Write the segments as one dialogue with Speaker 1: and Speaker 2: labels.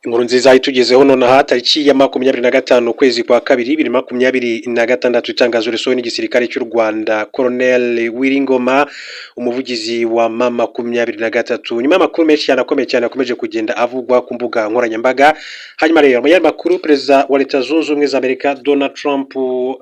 Speaker 1: Inkuru nziza itugezeho nonaha tariki ya 25 ukwezi kwa kabiri 2026 itangazo risohowe n'igisirikare cy'u Rwanda Colonel Wiringoma umuvugizi wa M23 nyuma y'amakuru menshi cyane akomeye cyane akomeje kugenda avugwa ku mbuga nkoranyambaga. Hanyuma rero mu makuru perezida wa Leta Zunze Ubumwe za Amerika Donald Trump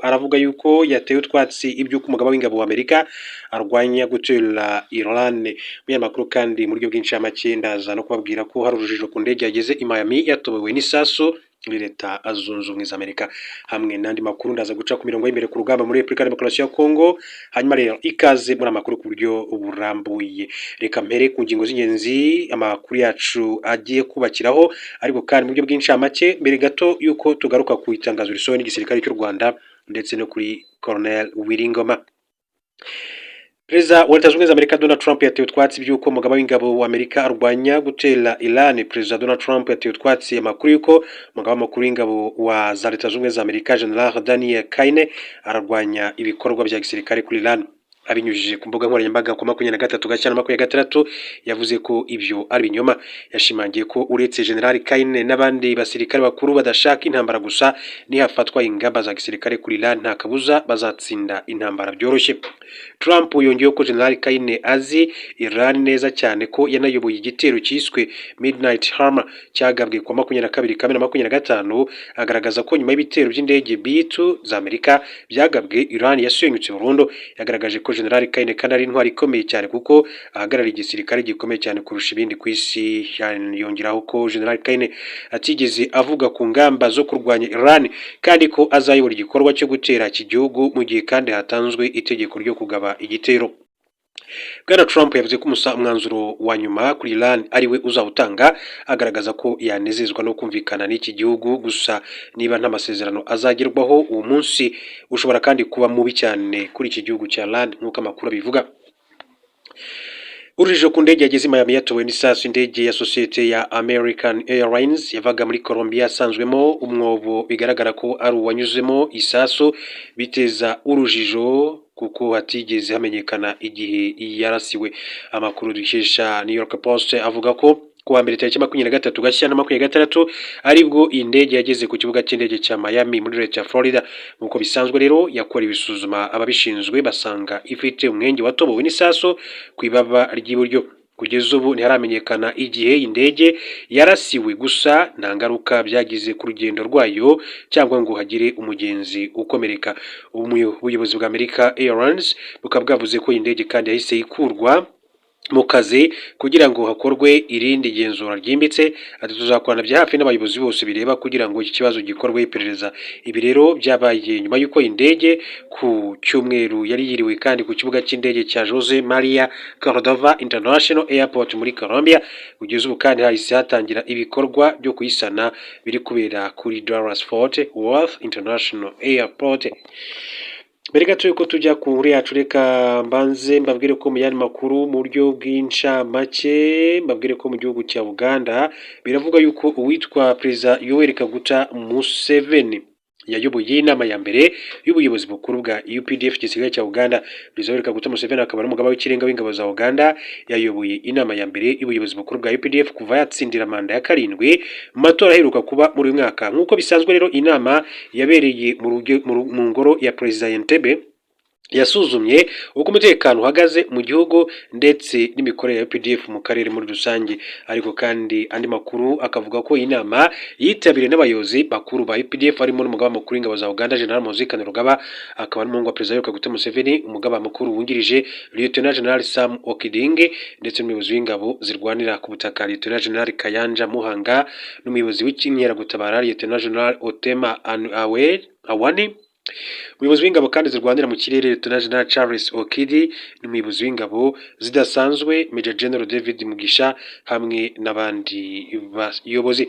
Speaker 1: aravuga yuko yatewe utwatsi iby'uko umugaba w'ingabo wa Amerika arwanya gutera Iran. Mu makuru kandi mu buryo bwinshi y'amake ndaza no kubabwira ko hari urujijo ku ndege yageze i Miami yatobowe n'isasu muri Leta Zunze Ubumwe za Amerika. Hamwe n'andi makuru ndaza guca ku mirongo y'imbere ku rugamba muri Repubulika Demokarasi ya Kongo. Hanyuma rero ikaze muri amakuru ku buryo burambuye. Reka mpere ku ngingo z'ingenzi amakuru yacu agiye kubakiraho, ariko kandi mu buryo bwinshi y'amake mbere gato yuko tugaruka ku itangazo risohowe n'igisirikare cy'u Rwanda ndetse no kuri Colonel Wiringoma. Perezida wa Leta Zunze Ubumwe za Amerika Donald Trump yatewe utwatsi by'uko umugaba w'ingabo wa Amerika arwanya gutera Iran. Perezida Donald Trump yatewe utwatsi amakuru yuko umugaba mukuru w'ingabo wa za Leta Zunze Ubumwe za Amerika General Daniel Kaine ararwanya ibikorwa bya gisirikare kuri Iran. Abinyujije ku mbuga nkoranyambaga ku 23/26 yavuze ko ibyo ari binyoma. Yashimangiye ko uretse General Kaine n'abandi basirikare bakuru badashaka intambara gusa nihafatwa ingamba za gisirikare kuri Iran nta kabuza bazatsinda intambara byoroshye. Trump yongeyeho ko General Kaine azi Iran neza cyane ko yanayoboye igitero cyiswe Midnight Hammer cyagabwe ku 22 Kamena 2025, agaragaza ko nyuma y'ibitero by'indege B2 za Amerika byagabwe Iran yasenyutse burundu. Yagaragaje ko General Kaine kandi ari intwari ikomeye cyane kuko ahagarariye igisirikare gikomeye cyane kurusha ibindi ku isi. Yongeraho ko General Kaine atigeze avuga ku ngamba zo kurwanya Iran kandi ko azayobora igikorwa cyo gutera iki gihugu mu gihe kandi hatanzwe itegeko ryo kugaba igitero. Bwana Trump yavuze ko umwanzuro wa nyuma kuri Iran ariwe uzawutanga, agaragaza ko yanezezwa no kumvikana n'iki gihugu gusa niba nta masezerano azagerwaho uwo munsi ushobora kandi kuba mubi cyane kuri iki gihugu cya Iran nk'uko amakuru abivuga. Urujijo ku ndege yageze i Miami yatowe n'isasu. Indege ya sosiyete ya American Airlines yavaga muri Colombia asanzwemo umwobo bigaragara ko ari uwanyuzemo isasu, biteza urujijo kuko hatigeze hamenyekana igihe yarasiwe. Amakuru dukesha New York Post avuga ko kuwa mbere tariki 23 Gashyantare 2026 aribwo iyi ndege yageze ku kibuga cy'indege cya Miami muri Leta ya Florida. Nk'uko bisanzwe rero yakorewe isuzuma, ababishinzwe basanga ifite umwenge watobowe n'isasu ku ibaba ry'iburyo. Kugeza ubu ntiharamenyekana igihe indege yarasiwe, gusa nta ngaruka byagize ku rugendo rwayo cyangwa ngo hagire umugenzi ukomereka. Ubuyobozi bwa America Airlines bukaba bwavuze ko indege kandi yahise ikurwa mu kazi kugira ngo hakorwe irindi genzura ryimbitse. Ati tuzakorana bya hafi n'abayobozi bose bireba kugira ngo iki kibazo gikorwe iperereza. Ibi rero byabaye nyuma y'uko indege ku cyumweru yari yiriwe kandi ku kibuga cy'indege cya Jose Maria Cordova International Airport muri Colombia. Kugeza ubu kandi hahise hatangira ibikorwa byo kuyisana biri kubera kuri Dallas Fort Worth International Airport. Mbere gato yuko tujya ku nkuru yacu, reka mbanze mbabwire ko mu yandi makuru mu buryo bw'incamake mbabwire ko mu gihugu cya Uganda biravuga yuko uwitwa Perezida Yoweri Kaguta Museveni yayoboye inama ya mbere y'ubuyobozi bukuru bwa UPDF gisirikare cya Uganda. Perezida Yoweri Kaguta Museveni akaba ari umugaba w'ikirenga w'ingabo za Uganda, yayoboye inama ya mbere y'ubuyobozi bukuru bwa UPDF kuva yatsindira manda ya 7 mu matora aheruka kuba muri uyu mwaka. Nk'uko bisanzwe rero inama yabereye mu ngoro ya Perezida Entebbe yasuzumye uko umutekano uhagaze mu gihugu ndetse n'imikorere ya UPDF mu karere muri rusange. Ariko kandi andi makuru akavuga ko inama yitabiriwe n'abayobozi bakuru ba UPDF harimo n'umugaba mukuru w'ingabo za Uganda General Muhoozi Kainerugaba, akaba n'umuhungu wa Perezida Yoweri Kaguta Museveni, umugaba mukuru wungirije Lieutenant General Sam Okidinge ndetse n'umuyobozi w'ingabo zirwanira ku butaka Lieutenant General Kayanja Muhanga n'umuyobozi w'inkeragutabara Lieutenant General Otema Awani. Umuyobozi w'ingabo kandi zirwanira mu kirere Lieutenant General Charles Okidi n'umuyobozi w'ingabo zidasanzwe Major General David Mugisha hamwe n'abandi bayobozi.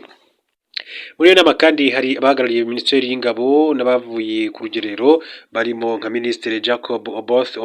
Speaker 1: Muri iyo nama kandi hari abahagarariye Minisiteri y'Ingabo n'abavuye ku rugerero barimo nka Minisitiri Jacob Oboth,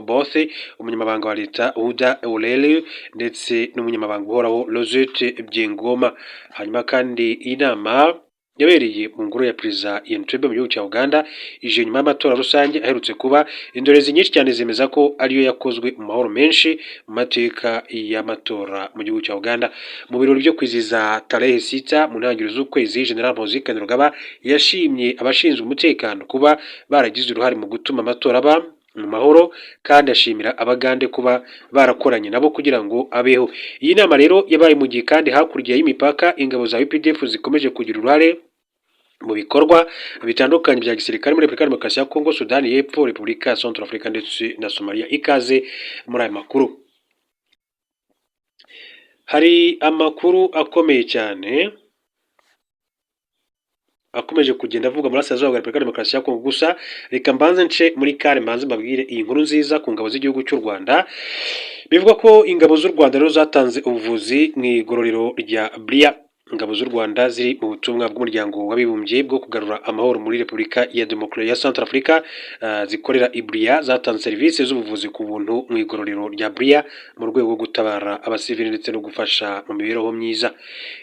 Speaker 1: umunyamabanga wa Leta Uda Eurele ndetse n'umunyamabanga uhoraho Rosette Byengoma. Hanyuma kandi inama yabereye mu ngoro ya Perezida Entebbe mu gihugu cya Uganda ije nyuma y'amatora rusange aherutse kuba. Indorerezi nyinshi cyane zemeza ko ariyo yakozwe mu mahoro menshi mu mateka y'amatora mu gihugu cya Uganda. Mu birori byo kwizihiza Tarehe Sita mu ntangiriro z'ukwezi, General Muhoozi Kainerugaba yashimye abashinzwe umutekano kuba baragize uruhare mu gutuma amatora aba mu mahoro, kandi ashimira Abagande kuba barakoranye nabo kugira ngo abeho. Iyi nama rero yabaye mu gihe kandi hakurya y'imipaka ingabo za UPDF zikomeje kugira uruhare mu bikorwa bitandukanye bya gisirikare muri Repubulika ya Demokarasi ya Kongo, Sudani y'Epfo, Repubulika ya Centrafrica ndetse na Somalia. Ikaze muri aya makuru. Hari amakuru akomeye cyane akomeje kugenda avuga muri Burasirazuba bwa Repubulika ya Demokarasi ya Kongo. Gusa reka mbanze nce muri kare mbanze mbabwire iyi nkuru nziza ku ngabo z'igihugu cy'u Rwanda. Bivugwa ko ingabo z'u Rwanda rero zatanze ubuvuzi mu igororero rya Bria. Ingabo z'u Rwanda ziri mu butumwa bw'umuryango w'abibumbye bwo kugarura amahoro muri Repubulika ya Demokarasi ya Centrafrica, zikorera i Bria, zatanze serivisi z'ubuvuzi ku buntu mu igororero rya Bria mu rwego rwo gutabara abasivili ndetse no gufasha mu mibereho myiza.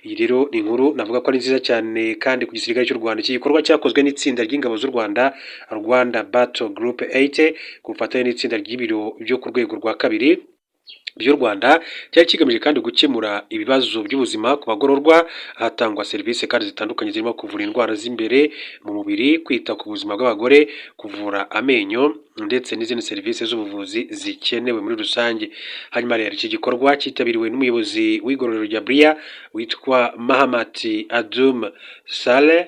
Speaker 1: Iyi rero ni inkuru navuga ko ari nziza cyane kandi ku gisirikare cy'u Rwanda. Iki gikorwa cyakozwe n'itsinda ry'ingabo z'u Rwanda, Rwanda Battle Group 8, ku bufatanye n'itsinda ry'ibiro byo ku rwego rwa kabiri by'u Rwanda, cyari kigamije kandi gukemura ibibazo by'ubuzima ku bagororwa. Hatangwa serivisi kandi zitandukanye zirimo kuvura indwara z'imbere mu mubiri, kwita ku buzima bw'abagore, kuvura amenyo ndetse n'izindi serivisi z'ubuvuzi zikenewe muri rusange. Hanyuma rero iki gikorwa cyitabiriwe n'umuyobozi w'igororero rya Bria witwa Mahamat Adum Saleh,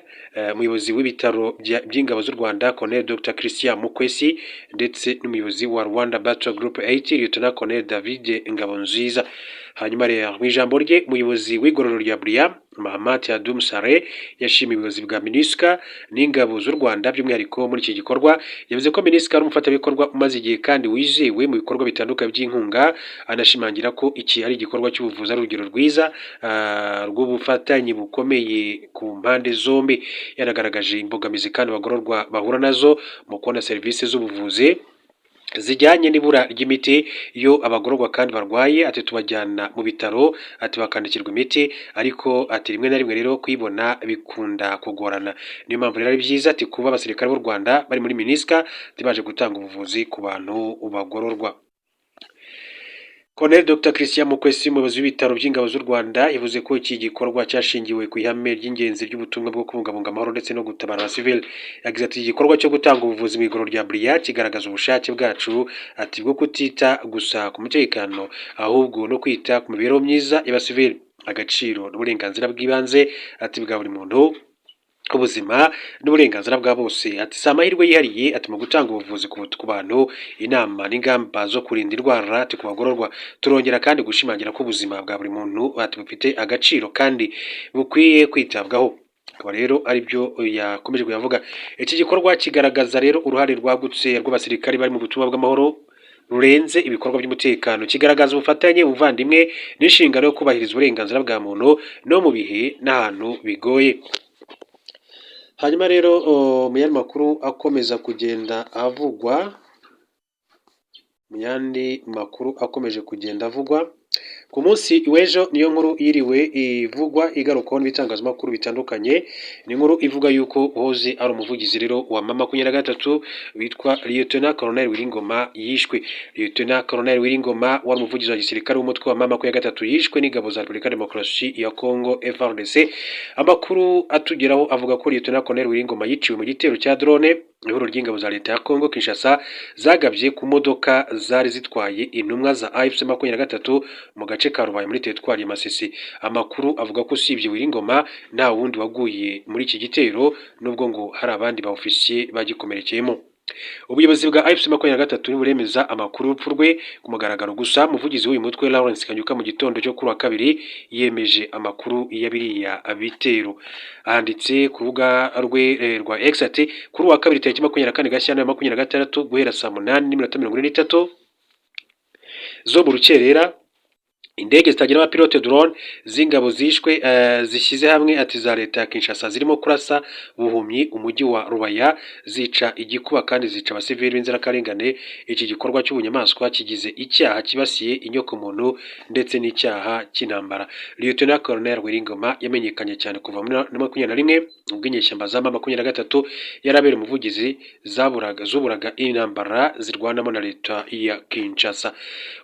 Speaker 1: umuyobozi w'ibitaro by'ingabo z'u Rwanda Colonel Dr Christian Mukwesi, ndetse n'umuyobozi wa Rwanda Battle Group 8 Lieutenant Colonel David Ngabonziza. Hanyuma rero mu ijambo rye umuyobozi w'igororero rya Bria Mahamat Adum Saleh yashimiye ubuyobozi bwa MINUSCA n'ingabo z'u Rwanda by'umwihariko muri iki gikorwa. Yavuze ko MINUSCA ari umufatanyabikorwa umaze igihe kandi wizewe mu bikorwa bitandukanye by'inkunga. Anashimangira ko iki ari igikorwa cy'ubuvuzi ari urugero rwiza rw'ubufatanye bukomeye ku mpande zombi. Yanagaragaje imbogamizi kandi abagororwa bahura nazo mu kubona serivisi z'ubuvuzi zijyanye n'ibura ry'imiti. Iyo abagororwa kandi barwaye ati tubajyana mu bitaro ati bakandikirwa imiti, ariko ati rimwe na rimwe rero kuyibona bikunda kugorana. Niyo mpamvu rero ari byiza ati kuba abasirikare b'u Rwanda bari muri MINUSCA baje gutanga ubuvuzi ku bantu bagororwa. Colonel Dr Christian Mukwesi, umuyobozi w'ibitaro by'ingabo z'u Rwanda, yavuze ko iki gikorwa cyashingiwe ku ihame ry'ingenzi ry'ubutumwa bwo kubungabunga amahoro ndetse no gutabara abasivili. Yagize ati igikorwa cyo gutanga ubuvuzi mu igororero rya Bria kigaragaza ubushake bwacu ati bwo kutita gusa ku mutekano ahubwo no kwita ku mibereho myiza y'abasivili, agaciro n'uburenganzira bw'ibanze ati bwa buri muntu, ubuzima n'uburenganzira bwa bose. Ati si amahirwe yihariye ati mu gutanga ubuvuzi ku bantu, inama n'ingamba zo kurinda indwara ati ku bagororwa. Turongera kandi gushimangira ko ubuzima bwa buri muntu ati bufite agaciro kandi bukwiye kwitabwaho. Akaba rero ari byo yakomeje kuyavuga. Iki gikorwa kigaragaza rero uruhare rwagutse rw'abasirikari bari mu butumwa bw'amahoro rurenze ibikorwa by'umutekano. Kigaragaza ubufatanye, ubuvandimwe n'inshingano yo kubahiriza uburenganzira bwa muntu no mu bihe n'ahantu bigoye. Hanyuma rero mu yandi makuru akomeza kugenda avugwa, akomeje kugenda avugwa ku munsi w'ejo, niyo nkuru yiriwe ivugwa igarukaho n'ibitangazamakuru bitandukanye. Ni inkuru ivuga yuko uhoze ari umuvugizi rero wa M23 witwa Lieutenant Colonel Wiringoma yishwe. Lieutenant Colonel Wiringoma wari umuvugizi wa gisirikare w'umutwe wa M23 yishwe n'ingabo za Repubulika ya Demokarasi ya Kongo FARDC. Amakuru atugeraho avuga ko Lieutenant Colonel Wiringoma yiciwe mu gitero cya drone ihuriro ry'ingabo za leta ya Kongo Kinshasa zagabye ku modoka zari zitwaye intumwa za AFC 23 mu gace ka Rubaye muri teritwari ya Masisi. Amakuru avuga ko usibye Wiringoma nta wundi waguye muri iki gitero, nubwo ngo hari abandi ba ofisiye bagikomerekeyemo. Ubuyobozi bwa AFC 23 buremeza amakuru y'urupfu rwe ku mugaragaro. Gusa umuvugizi w'uyu mutwe Lawrence Kanyuka mu gitondo cyo kuri wa kabiri yemeje amakuru ya biriya bitero. Handitse ku rubuga rwe rwa X ati kuri wa kabiri tariki 24 Gashyantare 2026 guhera saa 8:43 zo mu rukerera indege zitagira abapilote drone z'ingabo zishwe zishyize hamwe ati za leta ya Kinshasa zirimo kurasa buhumyi umujyi wa Rubaya zica igikuba kandi zica abasivili b'inzirakarengane. Iki gikorwa cy'ubunyamaswa kigize icyaha kibasiye inyoko muntu ndetse n'icyaha cy'intambara. Lieutenant Colonel Wiringoma yamenyekanye cyane kuva muri 2021 ubwo inyeshyamba za M23 yarabera umuvugizi zuburaga intambara zirwanamo na leta ya Kinshasa.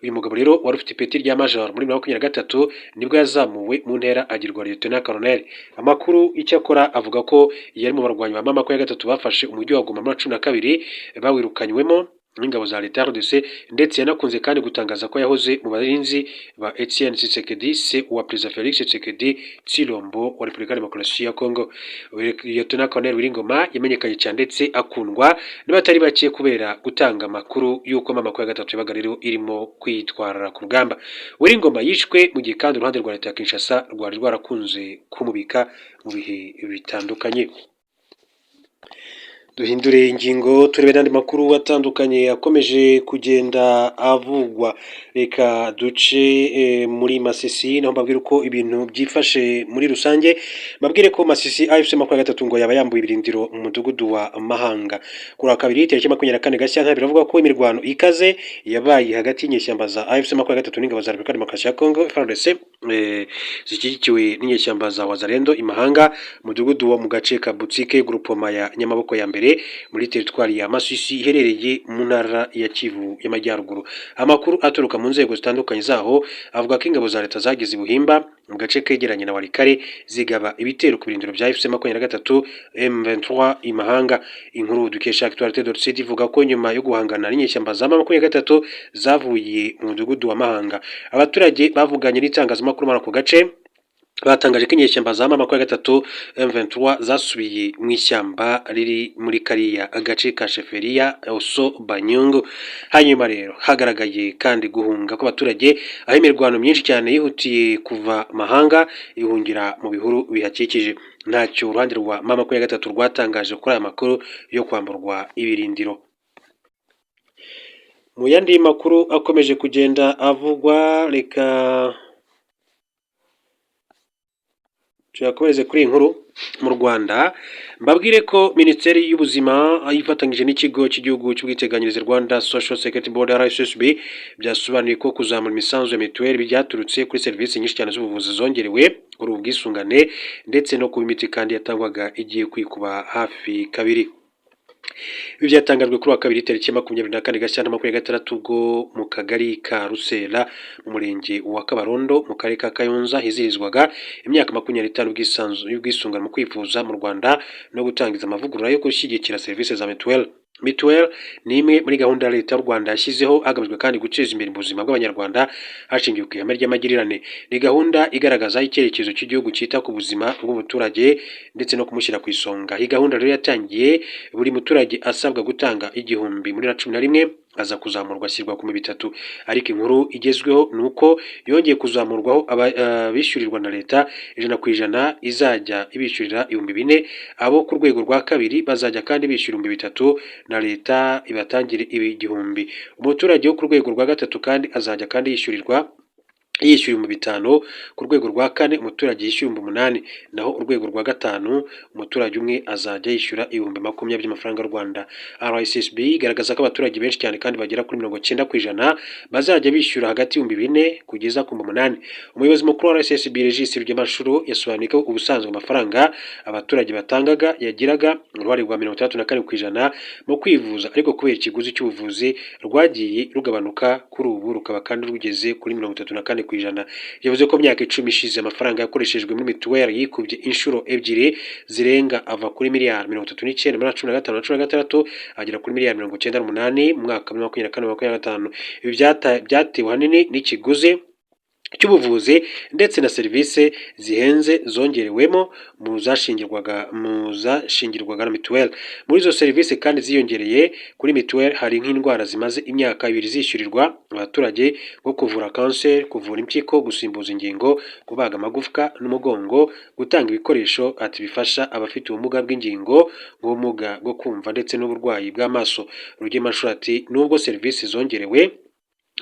Speaker 1: Uyu mugabo rero wari ufite ipeti rya major muri 2023 nibwo yazamuwe mu ntera agirwa Lieutenant Colonel. Amakuru icyo akora avuga ko yari mu barwanyi ba M23 bafashe umujyi wa Goma muri 2022 bawirukanywemo n'ingabo za leta RDC, ndetse yanakunze kandi gutangaza ko yahoze mu barinzi ba Etienne Tshisekedi se wa Perezida Felix Tshisekedi Tshilombo wa Repubulika ya Demokarasi ya Kongo. Lieutenant Colonel Wiringoma yamenyekanye cyane ndetse akundwa n'abatari bake kubera gutanga amakuru y'uko M23 yabaga rero irimo kwitwara ku rugamba. Wiringoma yishwe mu gihe kandi uruhande rwa leta ya Kinshasa rwari rwarakunze kumubika mu bihe bitandukanye. Duhindure ingingo turebe n'andi makuru atandukanye akomeje kugenda avugwa. Reka duce muri Masisi naho mbabwira uko ibintu byifashe muri rusange. Mbabwire ko Masisi AFC 23 ngo yaba yambuye ibirindiro mu mudugudu wa Mahanga. Kuri wa kabiri tariki 24 Gashyantare biravuga ko imirwano ikaze yabaye hagati y'inyeshyamba za AFC 23 n'ingabo za Repubulika ya Demokarasi ya Kongo FARDC zishyigikiwe n'inyeshyamba za Wazalendo Imahanga, mudugudu wo mu gace ka Butsike groupement ya Nyamaboko ya mbere muri teritwari ya Masisi iherereye mu ntara ya Kivu y'Amajyaruguru. Amakuru aturuka mu nzego zitandukanye zaho avuga ko ingabo za leta zagize Buhimba mu gace kegeranye na Walikare zigaba ibitero ku birindiro bya FC 23 M23 Imahanga. Inkuru dukesha Actualité.cd ivuga ko nyuma yo guhangana n'inyeshyamba za M23 zavuye mu mudugudu wa Mahanga, abaturage bavuganye n'itangazamakuru muri ako gace batangaje ko inyeshyamba za M23 M23 zasubiye mu ishyamba riri muri kariya agace ka Sheferia Oso Banyungu. Hanyuma rero hagaragaye kandi guhunga kw'abaturage aho imirwano myinshi cyane yihutiye kuva Mahanga ihungira mu bihuru bihakikije. Ntacyo uruhande rwa M23 rwatangaje kuri aya makuru yo kwamburwa ibirindiro. Mu yandi makuru akomeje kugenda avugwa, reka tuyakomereze kuri inkuru. Mu Rwanda mbabwire ko Minisiteri y'Ubuzima yifatanyije n'ikigo cy'igihugu cy'ubwiteganyirize Rwanda Social Security Board RSSB byasobanuye ko kuzamura imisanzu ya mituweli byaturutse kuri serivisi nyinshi cyane z'ubuvuzi zongerewe kuri ubwisungane ndetse no ku imiti kandi yatangwaga igiye kwikuba hafi kabiri. Ibi byatangajwe kuri wa kabiri tariki 24 Gashyantare 2026 ubwo mu kagari ka Rusera mu murenge wa Kabarondo mu karere ka Kayonza hizirizwaga imyaka 25 y'ubwisungane mu kwivuza mu Rwanda no gutangiza amavugurura yo gushyigikira serivisi za mituweli. Mituweli ni imwe muri gahunda ya leta y'u Rwanda yashyizeho hagamijwe kandi guteza imbere ubuzima bw'abanyarwanda hashingiwe ku ihame ry'amagirirane. Ni gahunda igaragaza icyerekezo cy'igihugu cyita ku buzima bw'umuturage ndetse no kumushyira ku isonga. Iyi gahunda rero yatangiye buri muturage asabwa gutanga 1000 muri 2011 aza kuzamurwa ashyirwa ku 300, ariko inkuru igezweho nuko yongeye kuzamurwaho abishyurirwa na leta 100% izajya ibishyurira 4000, abo ku rwego rwa kabiri bazajya kandi bishyura 3000 na leta ibatangire 1000. Umuturage wo ku rwego rwa gatatu kandi azajya kandi yishyura 500, ku rwego rwa kane umuturage yishyura 800, naho urwego rwa gatanu umuturage umwe azajya yishyura 20,000 by'amafaranga y'u Rwanda. RSSB igaragaza ko abaturage benshi cyane kandi bagera kuri 90% bazajya bishyura hagati y'4,000 kugeza ku 8,000. Umuyobozi mukuru wa RSSB Regis Rugemashuro yasobanuye ko ubusanzwe amafaranga abaturage batangaga yagiraga uruhare rwa 64% mu kwivuza, ariko kubera ikiguzi cy'ubuvuzi rwagiye rugabanuka kuri ubu rukaba kandi rugeze kuri 34%. Yavuze ko myaka 10 ishize amafaranga yakoreshejwe muri mituweli yikubye inshuro ebyiri zirenga ava kuri miliyari 39 muri 2015 agera kuri miliyari 98 mu mwaka wa 2024-2025. Ibi byatewe hanini n'ikiguzi cy'ubuvuzi ndetse na serivisi zihenze zongerewemo mu zashingirwaga na mituweli. Muri izo serivisi kandi ziyongereye kuri mituweli hari nk'indwara zimaze imyaka 2 zishyurirwa abaturage nko kuvura kanseri, kuvura impyiko, gusimbuza ingingo, kubaga amagufwa n'umugongo, gutanga ibikoresho ati bifasha abafite ubumuga bw'ingingo nk'ubumuga bwo kumva ndetse n'uburwayi bw'amaso. Rugemashuro ati nubwo serivisi zongerewe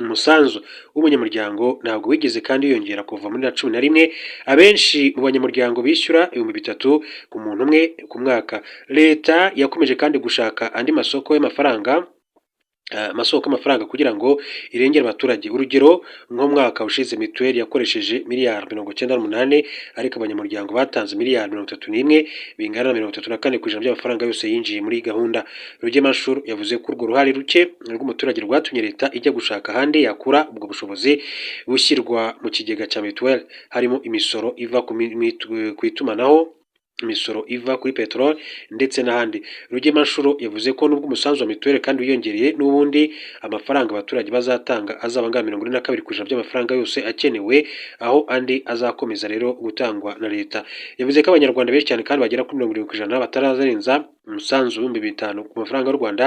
Speaker 1: umusanzu w'umunyamuryango ntabwo wigeze kandi wiyongera kuva muri 2011. Abenshi mu banyamuryango bishyura 3,000 ku muntu umwe ku mwaka. Leta yakomeje kandi gushaka andi masoko y'amafaranga amafaranga kugira ngo irengere abaturage. Urugero nko mwaka ushize mituweli yakoresheje miliyari 98, ariko abanyamuryango batanze miliyari 31, bingana na 34% by'amafaranga yose yinjiye muri gahunda. Rugemanshuro yavuze ko urwo ruhare ruke rw'umuturage rwatumye leta ijya gushaka ahandi yakura ubwo bushobozi bushyirwa mu kigega cya mituweli, harimo imisoro iva ku itumanaho, imisoro iva kuri peteroli ndetse n'ahandi. Rugemanshuro yavuze ko nubwo umusanzu wa mituweli kandi wiyongereye, n'ubundi amafaranga abaturage bazatanga azaba angana 42% by'amafaranga yose akenewe, aho andi azakomeza rero gutangwa na leta. Yavuze ko abanyarwanda benshi cyane kandi bagera kuri 70% batarazarenza umusanzu w'ibihumbi 5 ku mafaranga y'u Rwanda,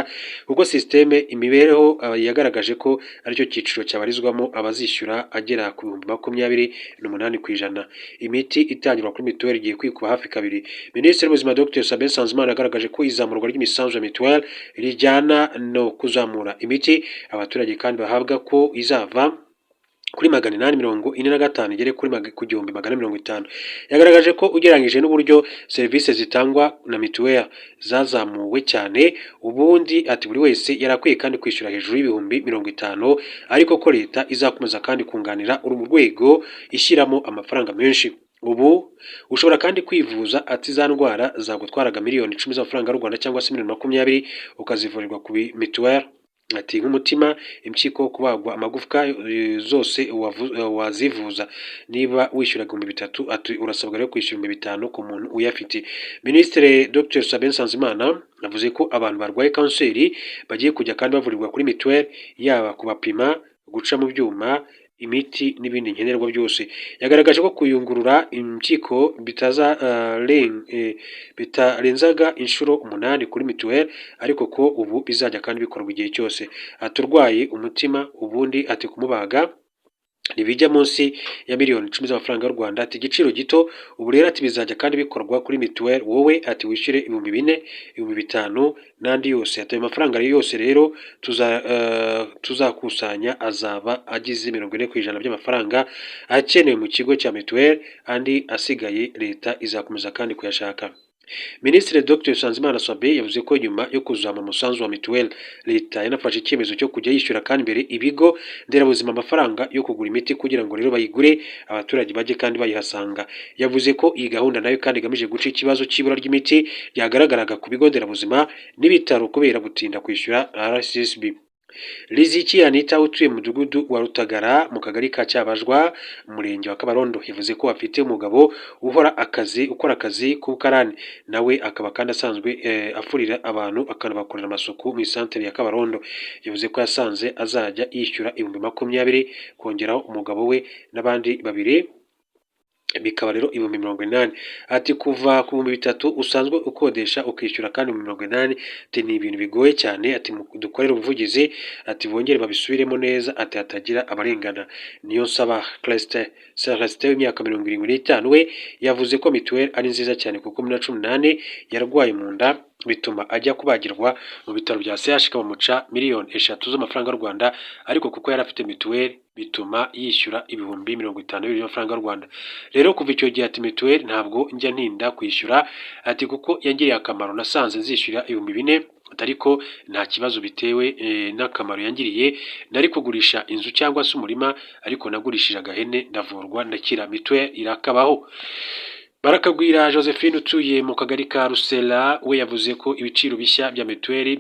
Speaker 1: kuko systeme imibereho yagaragaje ko aricyo cyiciro cyabarizwamo abazishyura agera ku 28%. Imiti itangirwa kuri mituweli igiye kwikuba hafi kabiri. Minisitiri w'ubuzima Dr Sabin Nsanzimana yagaragaje ko izamurwa ry'imisanzu ya mituweli rijyana no kuzamura imiti abaturage kandi bahabwa ko izava kuri 845 igere ku 1,150. Yagaragaje ko ugereranyije n'uburyo serivisi zitangwa na mituweli zazamuwe cyane, ubundi ati buri wese yarakwiye kandi kwishyura hejuru y'ibihumbi 50, ariko ko leta izakomeza kandi kunganira uru rwego ishyiramo amafaranga menshi. Ubu ushobora kandi kwivuza ati za ndwara zagutwaraga miliyoni 10 z'amafaranga y'u Rwanda cyangwa se 20 ukazivurirwa ku mituweli. Ati nk'umutima, impyiko, kubagwa amagufwa zose wazivuza niba wishyura 3,000, ati urasabwa rero kwishyura 5,000 ku muntu uyafite. Minisitiri Dr Sabin Nsanzimana yavuze ko abantu barwaye kanseri bagiye kujya kandi bavurirwa kuri mituweli, yaba kubapima, guca mu byuma, imiti n'ibindi nkenerwa byose. Yagaragaje ko kuyungurura impyiko bitarenzaga inshuro 8 kuri mituweli, ariko ko ubu bizajya kandi bikorwa igihe cyose. Aturwaye umutima ubundi ati kumubaga ntibijya munsi ya miliyoni 10 z'amafaranga y'u Rwanda, ati igiciro gito. Ubu rero ati bizajya kandi bikorwa kuri mituweli, wowe ati wishyure 4,000, 5,000 n'andi yose. Ati amafaranga yose rero tuzakusanya azaba agize 40% by'amafaranga akenewe mu kigo cya mituweli, andi asigaye leta izakomeza kandi kuyashaka. Minisitiri Dr Nsanzimana Sabin yavuze ko nyuma yo kuzamura umusanzu wa mituweli, leta yanafashe icyemezo cyo kujya yishyura kandi mbere ibigo nderabuzima amafaranga yo kugura imiti kugira ngo rero bayigure abaturage bajye kandi bayihasanga. Yavuze ko iyi gahunda nayo kandi igamije guca ikibazo cy'ibura ry'imiti ryagaragaraga ku bigo nderabuzima n'ibitaro kubera gutinda kwishyura RSSB. Riziki Anita utuye mu mudugudu wa Rutagara mu kagari ka Cyabajwa mu murenge wa Kabarondo yavuze ko afite umugabo ukora akazi k'ubukarani, nawe akaba kandi asanzwe afurira abantu akanabakorera amasuku mu isantere ya Kabarondo. Yavuze ko yasanze azajya yishyura 20,000 kongeraho umugabo we n'abandi babiri, bikaba rero 80,000. Ati kuva ku 3,000 usanzwe ukodesha ukishyura kandi 80,000, ati ni ibintu bigoye cyane. Ati dukorera ubuvugizi, ati bongere babisubiremo neza, ati hatagira abarengana. Niyo nsaba Celestin w'imyaka 75 we yavuze ko mituweli ari nziza cyane kuko muri 18 yarwaye mu nda bituma ajya kubagirwa mu bitaro bya CHK bamuca miliyoni 3 z'amafaranga y'u Rwanda, ariko kuko yari afite mituweli bituma yishyura ibihumbi 50 by'amafaranga y'u Rwanda. Rero kuva icyo gihe ati mituweli ntabwo njya ntinda kwishyura, ati kuko yangiriye akamaro, nasanze nzishyura 4,000, ariko nta kibazo bitewe n'akamaro yangiriye. Nari kugurisha inzu cyangwa se umurima, ariko nagurishije agahene ndavurwa ndakira, mituweli irakabaho. Barakagwira Josephine utuye mu kagari ka Rusera we yavuze ko ibiciro bishya bya mituweli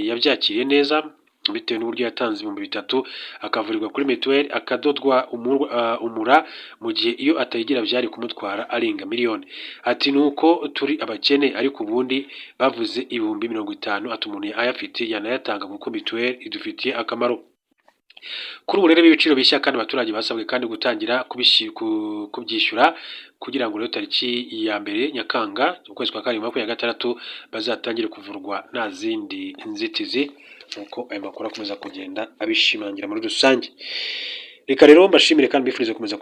Speaker 1: yabyakiriye neza bitewe n'uburyo yatanze 3,000 akavurirwa kuri mituweli, akadodwa umura mu gihe iyo atayigira byari kumutwara arenga miliyoni. Ati nuko turi abakene, ariko ubundi bavuze 50,000, ati umuntu ayafite yanayatanga kuko mituweli idufitiye akamaro. Kuri ubu rero ibiciro bishya kandi abaturage basabwe kandi gutangira kubyishyura kugira ngo rero tariki ya 1 Nyakanga ukwezi kwa 2026 bazatangire kuvurwa nta zindi nzitizi, nuko ayo makuru akomeza kugenda abishimangira muri rusange. Reka rero mbashimire kandi mbifurize gukomeza